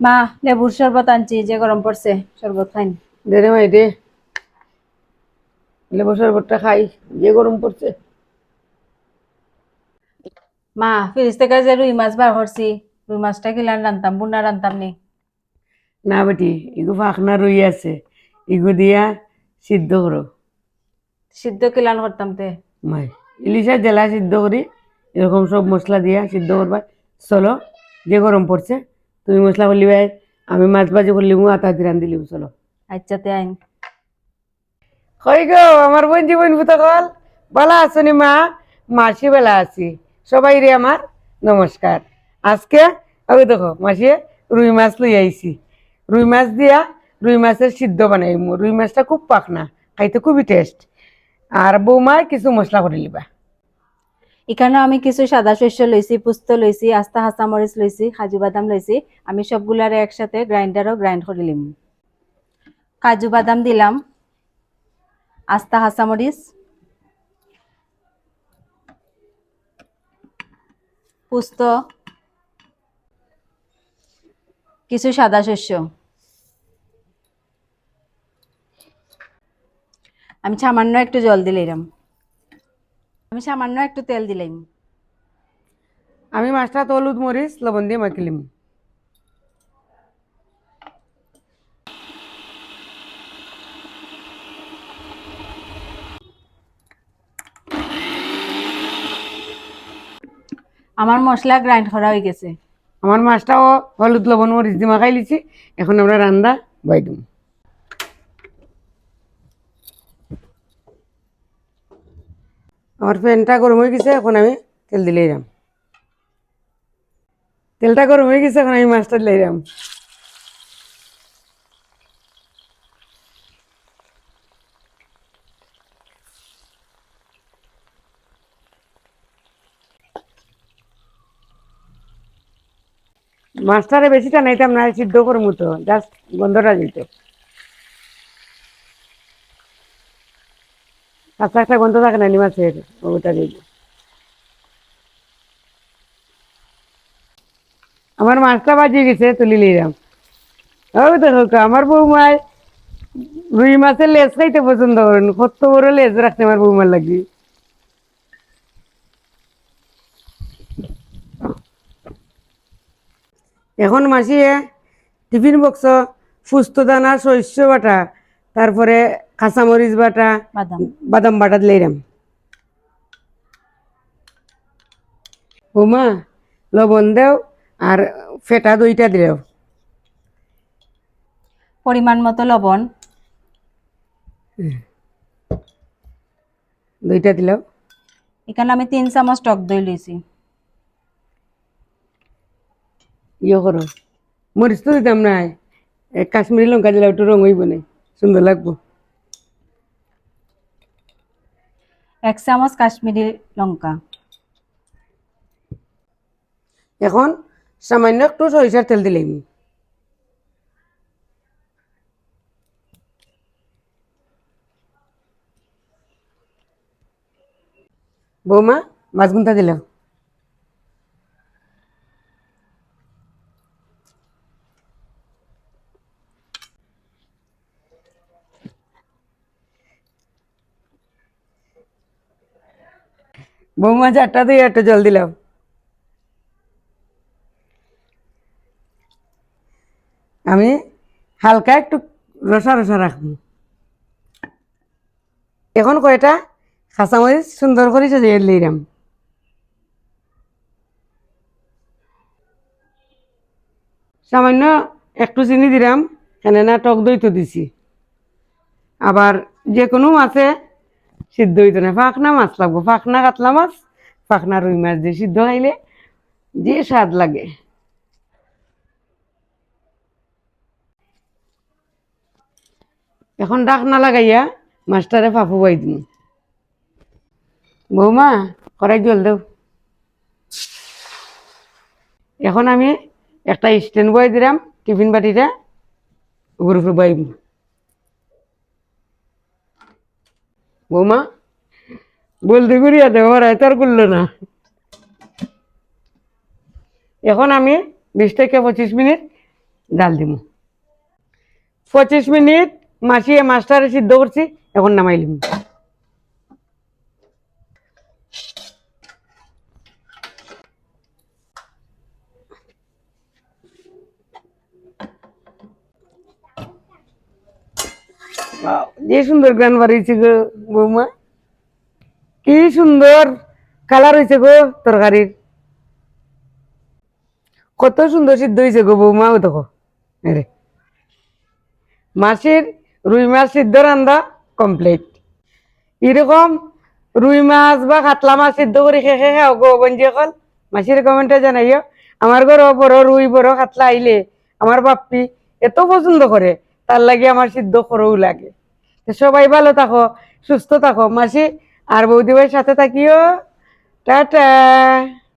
মা, লেবুর শরবত আনছি, যে গরম পড়ছে শরবত খাইন। দে রে মাই দে, লেবু শরবতটা খাই, যে গরম পড়ছে। মা, ফ্রিজ থেকে যে রুই মাছ বার করছি, রুই মাছটা কিলান রান্তাম, বুনা রান্তাম নি। না বেটি, ইগু ফাঁকনা রই আছে, ইগু দিয়া সিদ্ধ করো। সিদ্ধ কিলান করতাম তে। মাই ইলিশা জেলা সিদ্ধ করি, এরকম সব মশলা দিয়া সিদ্ধ করবা। চলো, যে গরম পড়ছে, তুমি মশলা করলি ভাই, আমি মাছ ভাজি করলি আতা দিরান দিলি, চলো। আচ্ছা তে আইন। কই গো আমার বোন জীবন ভূতকল, বালা আছো নি মা? মাসি বেলা আছি, সবাই রে আমার নমস্কার। আজকে আমি দেখো মাসি রুই মাছ লই আইছি, রুই মাছ দিয়া রুই মাছের সিদ্ধ বানাই। রুই মাছটা খুব পাকনা, খাইতে খুবই টেস্ট। আর বৌমা কিছু মশলা করে লিবা। এখানে আমি কিছু সাদা শস্য লইছি, পুস্ত লইছি, আস্তা হাসা মরিচ লইছি, কাজু বাদাম লইছি। আমি সবগুলারে একসাথে গ্রাইন্ডারও গ্রাইন্ড করে লিম। কাজু বাদাম দিলাম, আস্তা হাসা মরিচ, পুস্ত, কিছু সাদা শস্য। আমি সামান্য একটু জল দিলাম, আমি সামান্য একটু তেল দিলাম। আমি মাছটা তো হলুদ মরিচ লবণ দিয়ে মাখিলিম। আমার মশলা গ্রাইন্ড করা হয়ে গেছে। আমার মাছটাও হলুদ লবণ মরিচ দিয়ে মাখাই লিছি, এখন আমরা রান্না বাই দিম। আমার প্যানটা গরম হয়ে গেছে, এখন আমি তেল দিলে যাম। তেলটা গরম হয়ে গেছে, এখন আমি মাছটা দিলে যাম। মাছটারে বেশি টানাইতাম না, সিদ্ধ করবো তো, জাস্ট গন্ধটা দিত। কাঁচা একটা গন্ধ থাকে না নি মাছের, ওটা দিয়ে। আমার মাছটা বাজিয়ে গেছে, তুলি নিলাম। ও দেখো আমার বৌমায় রুই মাছের লেজ খাইতে পছন্দ করেন, কত বড় লেজ রাখতে আমার বৌমার লাগি। এখন মাসিয়ে টিফিন বক্স ফুস্তো দানা শস্য বাটা, তারপরে কাঁচামরিচ বাটা, বাদাম। বাদাম বাটা দিলাম। বৌমা লবণ দেও, আর ফেটা দইটা দিলেও। পরিমাণ মতো লবণ। দইটা দিলেও। এখানে আমি 3 চামচ টক দই লইছি। ইয়ে করো, মরিচ তো দিতাম না, কাশ্মীরি লঙ্কা দিলে একটু রং হইব না, সুন্দর লাগবো। 1 চামচ কাশ্মীরি লঙ্কা। এখন সামান্য একটু সরিষার তেল দিলাম। বৌমা মাছ গুনটা দিলাম। বৌমা চারটা দিয়ে একটা জল দিলাম। আমি হালকা একটু রসা রসা রাখবো। এখন কয়টা কাঁচামরিচ সুন্দর করে সাজিয়ে দিলাম। সামান্য একটু চিনি দিলাম, কেননা টক দই তো দিছি। আবার যে কোনো মাছে সিদ্ধ হইতো না, ফাঁকনা মাছ লাগবো, ফাঁকনা কাতলা মাছ, ফাঁকনা রুই মাছ দিয়ে সিদ্ধ খাইলে যে স্বাদ লাগে। এখন ডাকনা লাগাইয়া মাছটারে ফাফু বাই দিন। বৌমা কড়াই জল দেও। এখন আমি একটা স্ট্যান্ড বয় দিলাম, টিফিন বাটিটা উপর উপরে বাইব। বৌমা বলতে করিয়া দেবো, তার করলো না। এখন আমি 20 থেকে 25 মিনিট জাল দিমু 25 মিনিট মাসিয়ে মাছটারে সিদ্ধ করছি এখন নামাইলিম যে সুন্দর গান বাড়িয়েছে গো বৌমা কি সুন্দর কালার হয়েছে গো তরকারির কত সুন্দর সিদ্ধ হয়েছে গো বৌমা ও দেখো রে মাছের রুই মাছ সিদ্ধ রান্দা কমপ্লিট এরকম রুই মাছ বা কাতলা মাছ সিদ্ধ করে খেয়ে খেয়ে খাও গো বঞ্জি অকল মাছের কমেন্টে জানাইও আমার ঘর বড় রুই বড় কাতলা আইলে আমার বাপ্পি এত পছন্দ করে তার লাগে আমার সিদ্ধ করেও লাগে তো সবাই ভালো থাকো সুস্থ থাকো মাসি আর বৌদি ভাইয়ের সাথে থাকিও টাটা